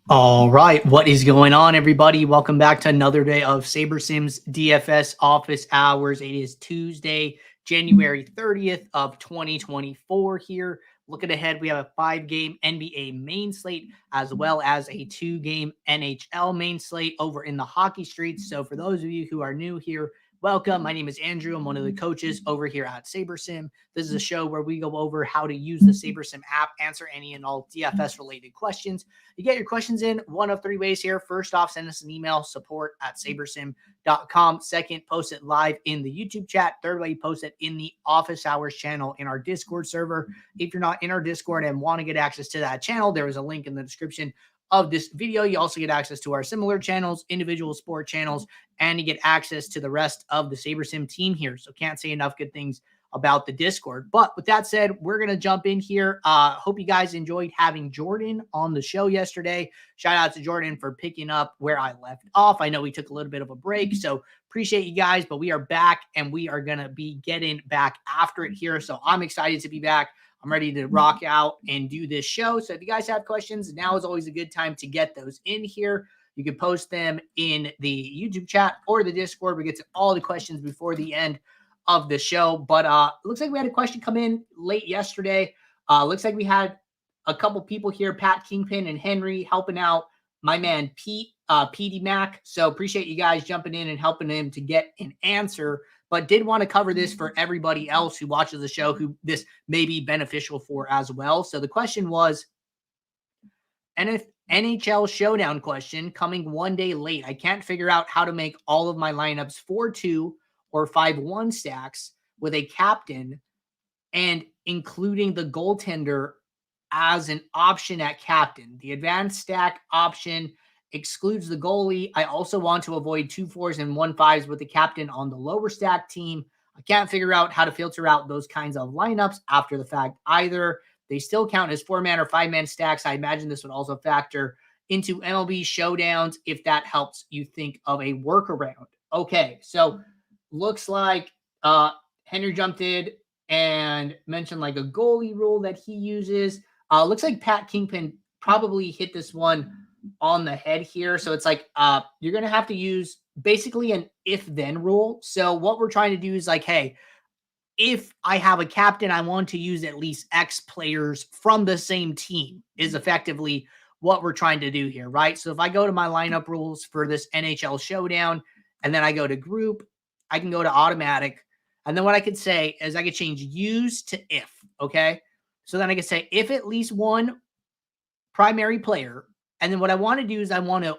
All right, what is going on, everybody? Welcome back to another day of SaberSim's DFS office hours. It is Tuesday, January 30th of 2024 here. Looking ahead, we have a 5-game NBA main slate as well as a 2-game NHL main slate over in the hockey streets. So for those of you who are new here, welcome. My name is Andrew. I'm one of the coaches over here at SaberSim. This is a show where we go over how to use the SaberSim app, answer any and all DFS related questions. You get your questions in one of three ways here. First off, send us an email, support@sabersim.com. Second, post it live in the YouTube chat. Third way, post it in the office hours channel in our Discord server. If you're not in our Discord and want to get access to that channel, there is a link in the description of this video. You also get access to our similar channels, individual sport channels, and you get access to the rest of the SaberSim team here. So can't say enough good things about the Discord. But with that said, we're going to jump in here. Hope you guys enjoyed having Jordan on the show yesterday. Shout out to Jordan for picking up where I left off. I know we took a little bit of a break, so appreciate you guys, but we are back and we are going to be getting back after it here. So I'm excited to be back. I'm ready to rock out and do this show. So if you guys have questions, now is always a good time to get those in here. You can post them in the YouTube chat or the Discord. We get to all the questions before the end of the show. But looks like we had a question come in late yesterday. Looks like we had a couple people here, Pat Kingpin and Henry, helping out my man Pete, PD Mac. So appreciate you guys jumping in and helping him to get an answer. But did want to cover this for everybody else who watches the show, who this may be beneficial for as well. So the question was, NHL Showdown question coming one day late. I can't figure out how to make all of my lineups 4-2 or 5-1 stacks with a captain and including the goaltender as an option at captain. The advanced stack option excludes the goalie. I also want to avoid 2 4s and 1 5s with the captain on the lower stack team. I can't figure out how to filter out those kinds of lineups after the fact either. They still count as 4-man or 5-man stacks. I imagine this would also factor into MLB showdowns if that helps you think of a workaround. Okay, so looks like Henry jumped in and mentioned like a goalie rule that he uses. Looks like Pat Kingpin probably hit this one on the head here. So it's like you're going to have to use basically an if-then rule. So what we're trying to do is like, hey, if I have a captain, I want to use at least X players from the same team is effectively what we're trying to do here, right? So if I go to my lineup rules for this NHL showdown and then I go to group, I can go to automatic. And then what I could say is I could change use to if, okay? So then I could say if at least one primary player. And then what I want to do is I want to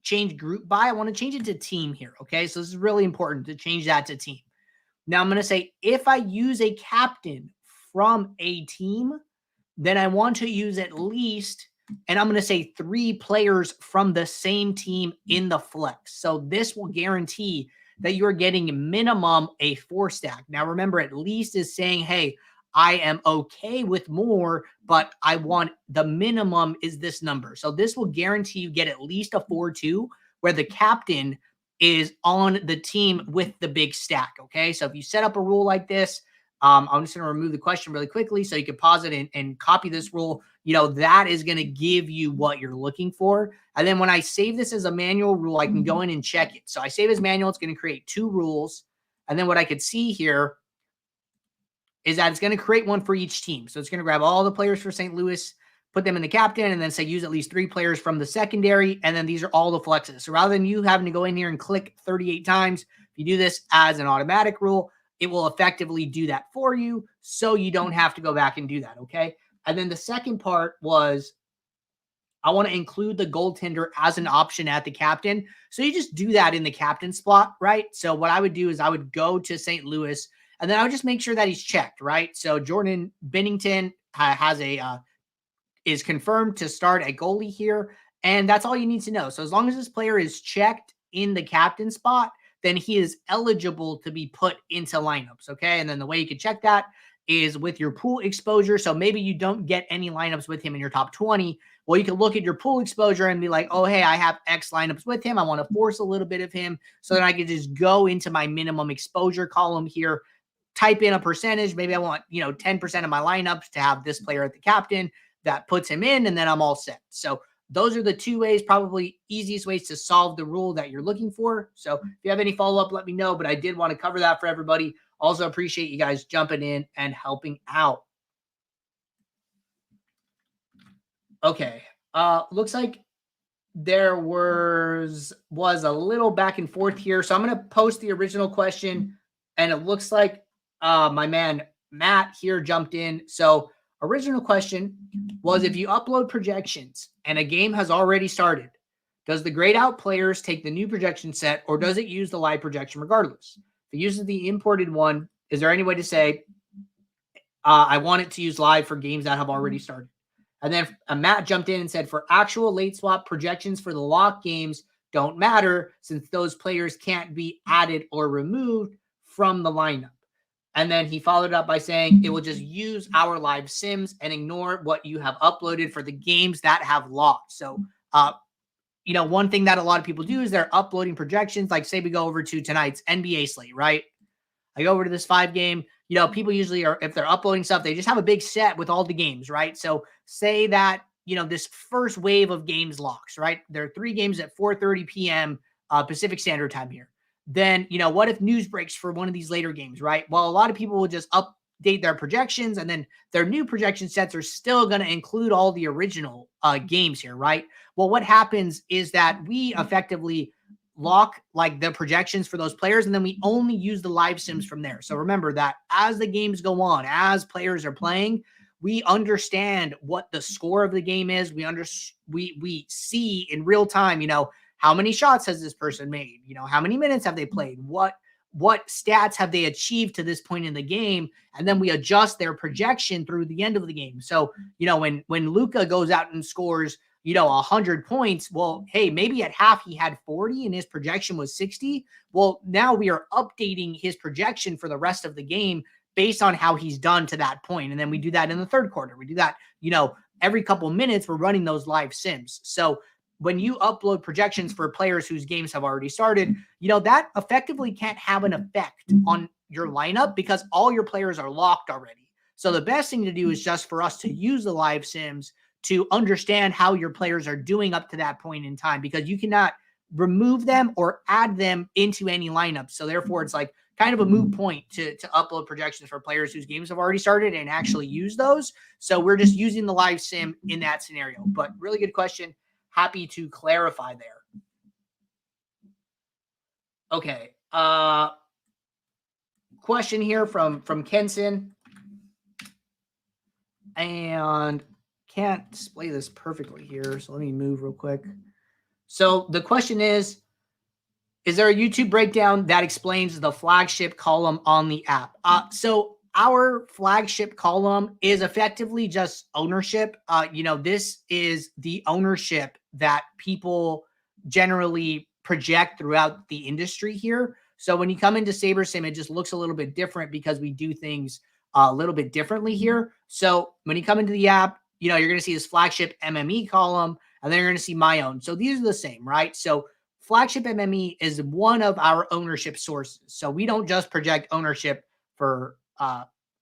change group by. I want to change it to team here, okay? So this is really important to change that to team. Now I'm going to say if I use a captain from a team, then I want to use at least, and I'm going to say 3 players from the same team in the flex. So this will guarantee that you're getting minimum a 4 stack. Now remember, at least is saying, hey, I am okay with more, but I want the minimum is this number. So this will guarantee you get at least a 4-2 where the captain is on the team with the big stack. Okay. So if you set up a rule like this, I'm just going to remove the question really quickly so you can pause it and copy this rule. You know, that is going to give you what you're looking for. And then when I save this as a manual rule, I can go in and check it. So I save as manual. It's going to create 2 rules. And then what I could see here is that it's going to create one for each team. So it's going to grab all the players for St. Louis, put them in the captain, and then say use at least 3 players from the secondary. And then these are all the flexes. So rather than you having to go in here and click 38 times, if you do this as an automatic rule, it will effectively do that for you so you don't have to go back and do that, okay? And then the second part was I want to include the goaltender as an option at the captain. So you just do that in the captain spot, right? So what I would do is I would go to St. Louis, and then I would just make sure that he's checked, right? So Jordan Binnington has is confirmed to start at goalie here, and that's all you need to know. So as long as this player is checked in the captain spot, then he is eligible to be put into lineups, okay? And then the way you can check that is with your pool exposure. So maybe you don't get any lineups with him in your top 20. Well, you can look at your pool exposure and be like, oh, hey, I have X lineups with him. I want to force a little bit of him. So then I can just go into my minimum exposure column here, type in a percentage. Maybe I want, 10% of my lineups to have this player at the captain. That puts him in, and then I'm all set. So those are the two ways, probably easiest ways to solve the rule that you're looking for. So if you have any follow-up, let me know. But I did want to cover that for everybody. Also appreciate you guys jumping in and helping out. Okay. Looks like there was a little back and forth here. So I'm going to post the original question, and it looks like my man Matt here jumped in. So original question was, if you upload projections and a game has already started, does the grayed out players take the new projection set, or does it use the live projection regardless? If it uses the imported one, is there any way to say, I want it to use live for games that have already started? And then Matt jumped in and said, for actual late swap projections for the lock games don't matter, since those players can't be added or removed from the lineup. And then he followed up by saying it will just use our live sims and ignore what you have uploaded for the games that have locked. So, one thing that a lot of people do is they're uploading projections. Like, say we go over to tonight's NBA slate, right? I go over to this 5-game. People usually are, if they're uploading stuff, they just have a big set with all the games, right? So say that, this first wave of games locks, right? There are 3 games at 4:30 p.m. Pacific Standard Time here. Then, what if news breaks for one of these later games, right? Well, a lot of people will just update their projections, and then their new projection sets are still going to include all the original games here, right? Well, what happens is that we effectively lock like the projections for those players, and then we only use the live sims from there. So remember that as the games go on, as players are playing, we understand what the score of the game is. We see in real time, how many shots has this person made? How many minutes have they played? What stats have they achieved to this point in the game? And then we adjust their projection through the end of the game. So, when Luka goes out and scores 100 points. Well, hey, maybe at half he had 40 and his projection was 60. Well, now we are updating his projection for the rest of the game based on how he's done to that point. And then we do that in the third quarter. We do that, every couple minutes we're running those live sims. So when you upload projections for players whose games have already started, that effectively can't have an effect on your lineup because all your players are locked already. So the best thing to do is just for us to use the live sims to understand how your players are doing up to that point in time, because you cannot remove them or add them into any lineup. So therefore, it's like kind of a moot point to upload projections for players whose games have already started and actually use those. So we're just using the live sim in that scenario. But really good question. Happy to clarify there. Okay. Question here from Kenson. And can't display this perfectly here, so let me move real quick. So the question is there a YouTube breakdown that explains the flagship column on the app? So our flagship column is effectively just ownership. This is the ownership that people generally project throughout the industry here. So when you come into SaberSim, it just looks a little bit different because we do things a little bit differently here. So when you come into the app, you're going to see this flagship MME column, and then you're going to see my own. So these are the same, right? So flagship MME is one of our ownership sources. So we don't just project ownership for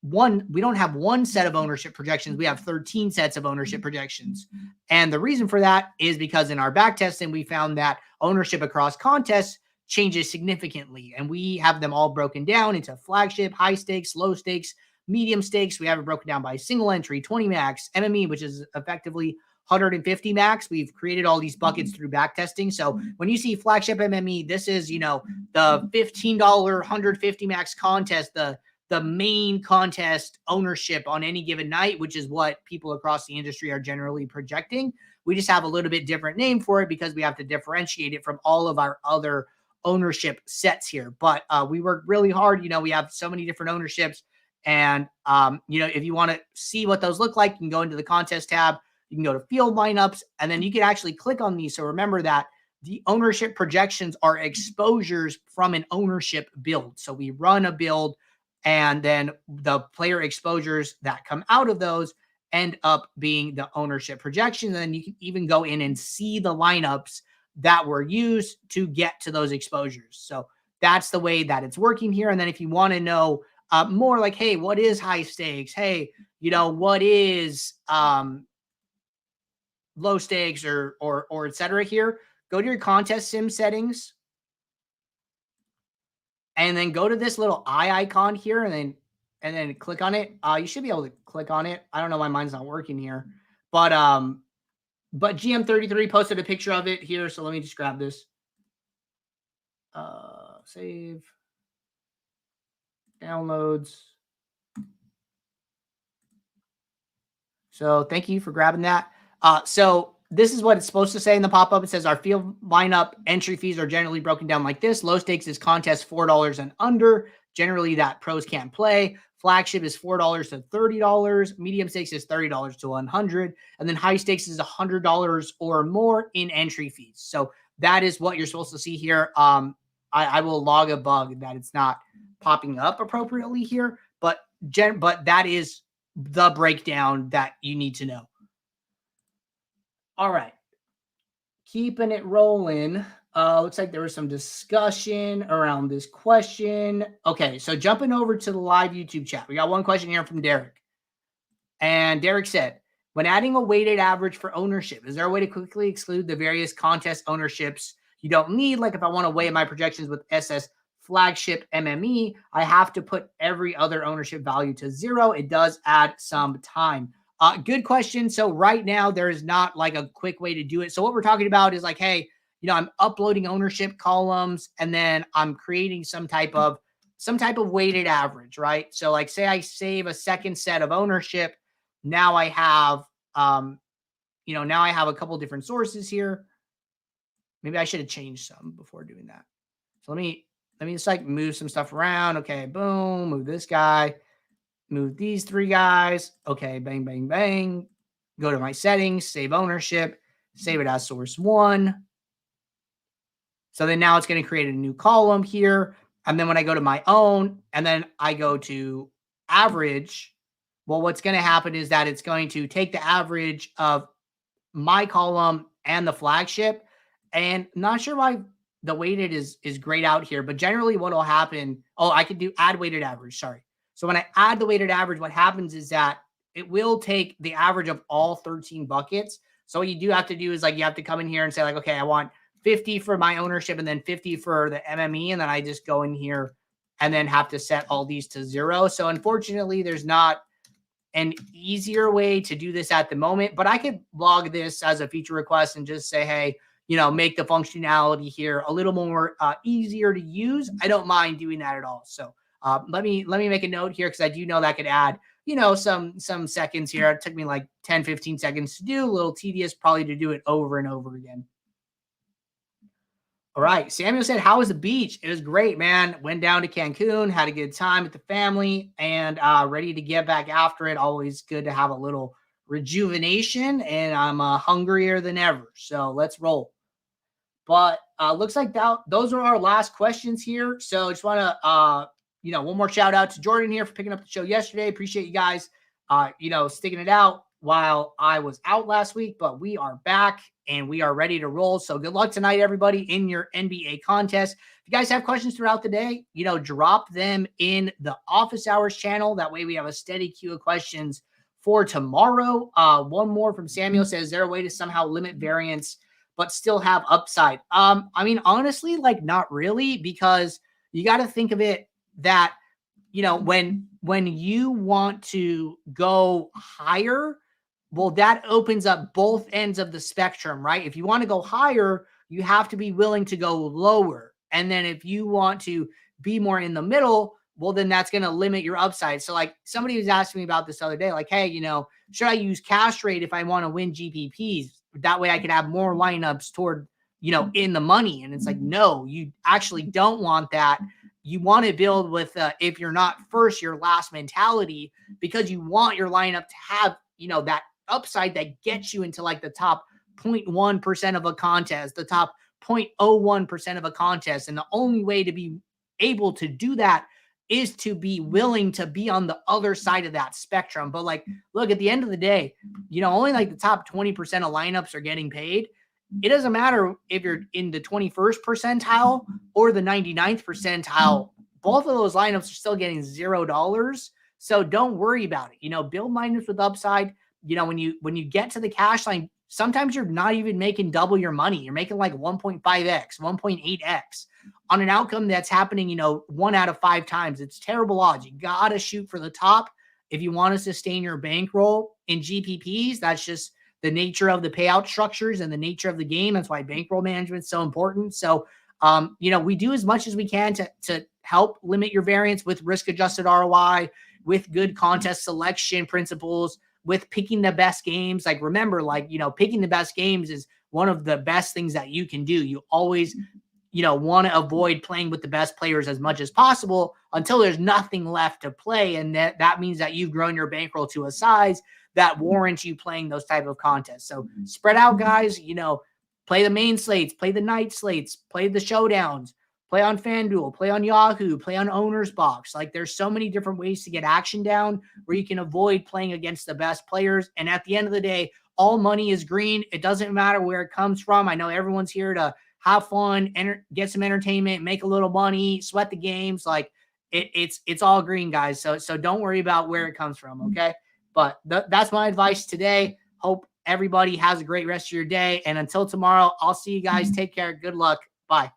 one. We don't have one set of ownership projections. We have 13 sets of ownership projections. And the reason for that is because in our back testing, we found that ownership across contests changes significantly. And we have them all broken down into flagship, high stakes, low stakes, medium stakes. We have it broken down by single entry, 20 max, MME, which is effectively 150 max. We've created all these buckets through back testing. So when you see flagship MME, this is, the $15, 150 max contest, the main contest ownership on any given night, which is what people across the industry are generally projecting. We just have a little bit different name for it because we have to differentiate it from all of our other ownership sets here. But we work really hard. We have so many different ownerships. And, if you want to see what those look like, you can go into the contest tab. You can go to field lineups, and then you can actually click on these. So remember that the ownership projections are exposures from an ownership build. So we run a build, and then the player exposures that come out of those end up being the ownership projections. And then you can even go in and see the lineups that were used to get to those exposures. So that's the way that it's working here. And then if you want to know more like, hey, what is high stakes? Hey, what is low stakes or et cetera here, go to your contest sim settings and then go to this little eye icon here and then click on it. You should be able to click on it. I don't know why mine's not working here, but GM33 posted a picture of it here. So let me just grab this. Save. Downloads. So thank you for grabbing that. So this is what it's supposed to say in the pop-up. It says our field lineup entry fees are generally broken down like this. Low stakes is contest $4 and under. Generally that pros can't play. Flagship is $4 to $30. Medium stakes is $30 to $100. And then high stakes is $100 or more in entry fees. So that is what you're supposed to see here. I will log a bug that it's not popping up appropriately here, but that is the breakdown that you need to know. All right. Keeping it rolling. Looks like there was some discussion around this question. Okay, so jumping over to the live YouTube chat. We got one question here from Derek. And Derek said, when adding a weighted average for ownership, is there a way to quickly exclude the various contest ownerships you don't need? Like if I want to weigh my projections with SS Flagship MME, I have to put every other ownership value to 0. It does add some time. Good question. So right now there is not like a quick way to do it. So what we're talking about is like, hey, I'm uploading ownership columns and then I'm creating some type of weighted average, right? So like say I save a second set of ownership. Now I have, now I have a couple different sources here. Maybe I should have changed some before doing that. So let me just like move some stuff around. Okay, boom, move this guy, move these 3 guys. Okay, bang, bang, bang. Go to my settings, save ownership, save it as source 1. So then now it's going to create a new column here. And then when I go to my own and then I go to average, well, what's going to happen is that it's going to take the average of my column and the flagship. And not sure why the weighted is grayed out here, but generally what will happen, I could do add weighted average, sorry. So when I add the weighted average, what happens is that it will take the average of all 13 buckets. So what you do have to do is like, you have to come in here and say like, okay, I want 50 for my ownership and then 50 for the MME. And then I just go in here and then have to set all these to 0. So unfortunately, there's not an easier way to do this at the moment, but I could log this as a feature request and just say, hey, make the functionality here a little more easier to use. I don't mind doing that at all. So let me make a note here because I do know that could add, some seconds here. It took me like 10, 15 seconds to do. A little tedious probably to do it over and over again. All right. Samuel said, how was the beach? It was great, man. Went down to Cancun, had a good time with the family, and ready to get back after it. Always good to have a little rejuvenation, and I'm hungrier than ever. So let's roll. But looks like those are our last questions here. So I just want to, one more shout out to Jordan here for picking up the show yesterday. Appreciate you guys, sticking it out while I was out last week, but we are back and we are ready to roll. So good luck tonight, everybody, in your NBA contest. If you guys have questions throughout the day, drop them in the office hours channel. That way we have a steady queue of questions for tomorrow. One more from Samuel says, is there a way to somehow limit variance but still have upside? I mean, honestly, like not really, because you got to think of it that, when you want to go higher, well, that opens up both ends of the spectrum, right? If you want to go higher, you have to be willing to go lower. And then if you want to be more in the middle, well, then that's going to limit your upside. So like somebody was asking me about this the other day, like, hey, should I use cash rate if I want to win GPPs? That way I could have more lineups toward, in the money. And it's like, no, you actually don't want that. You want to build with, if you're not first, you're last mentality, because you want your lineup to have, that upside that gets you into like the top 0.1% of a contest, the top 0.01% of a contest. And the only way to be able to do that is to be willing to be on the other side of that spectrum. But like, look, at the end of the day, only like the top 20% of lineups are getting paid. It doesn't matter if you're in the 21st percentile or the 99th percentile. Both of those lineups are still getting $0. So don't worry about it. Build lineups with upside. When you get to the cash line, sometimes you're not even making double your money. You're making like 1.5x, 1.8x on an outcome that's happening, 1 out of 5 times. It's terrible odds. You got to shoot for the top if you want to sustain your bankroll in GPPs. That's just the nature of the payout structures and the nature of the game. That's why bankroll management is so important. So, we do as much as we can to help limit your variance with risk-adjusted ROI, with good contest selection principles, with picking the best games. Like, remember, picking the best games is one of the best things that you can do. You always, want to avoid playing with the best players as much as possible until there's nothing left to play. And that means that you've grown your bankroll to a size that warrants you playing those type of contests. So spread out, guys, play the main slates, play the night slates, play the showdowns, play on FanDuel, play on Yahoo, play on Owner's Box. Like, there's so many different ways to get action down where you can avoid playing against the best players. And at the end of the day, all money is green. It doesn't matter where it comes from. I know everyone's here to have fun, get some entertainment, make a little money, sweat the games. Like, it's all green, guys. So don't worry about where it comes from, okay? But that's my advice today. Hope everybody has a great rest of your day. And until tomorrow, I'll see you guys. Take care. Good luck. Bye.